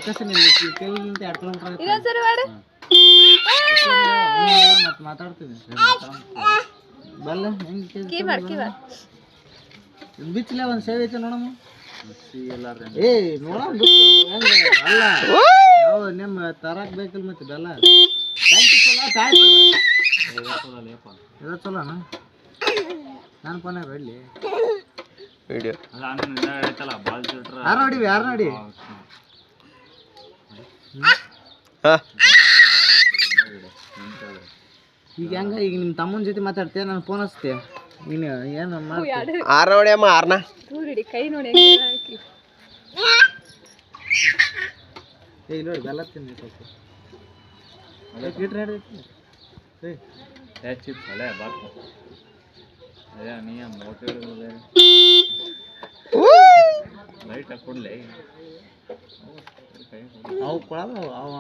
Location ಇಲ್ಲಿ ಕೇಳಿಂತ 2 kilometre ಇನ್ನೊಂದ್ಸರಿ ಮಾಡು. ಮತ್ತೆ ಮಾತಾಡ್ತೀನಿ ಬಲ್ಲ ಹೆಂಗೆ ಕೀ ಮಾಡು. ಬಿಚ್ಚಲೆ ಒಂದು ಸೇವೆ ಐತೆ ನೋಡಮ್ಮ. ಏ ನೋಡಮ್ಮ ಹೆಂಗೆ ಅಲ್ಲ ಯಾವ ನಿಮ್ಮ ತರಕ್ ಬೇಕಿಲ್ಲ ಮತ್ತೆ ಬೆಲ್ಲ ಇದು ಚಲೋಣ ನಾನು ಪೋನ ಬೆಳ್ಳಿ ವಿಡಿಯೋ ಯಾರು ನೋಡಿವಿ ಯಾರು ನೋಡಿ ಈಗ ಹೆಂಗ ಈಗ ನಿಮ್ಮ ತಮ್ಮನ ಜೊತೆ ಮಾತಾಡ್ತೀಯ ನಾನು ಫೋನ್ ಹಚ್ತೆ ನೀನು ಏನು ಆರ್ ನೋಡಿ ಅಮ್ಮ ಆರ್ನ ಕೈ ನೋಡಿ ಈಗ ನೋಡಿ ಬೆಲ್ಲ ತಿನ್ನಿ ಸ್ವಲ್ಪ ಚಿಪ್ಸ್ ಅಲ್ಲೇ ಬಾತ್ ನೀ ಮೋಟೆ ಲೈಟ್ ಹಾಕೊಡ್ಲೆ ಅವು ಕೊಡಲ್ಲ ಅವ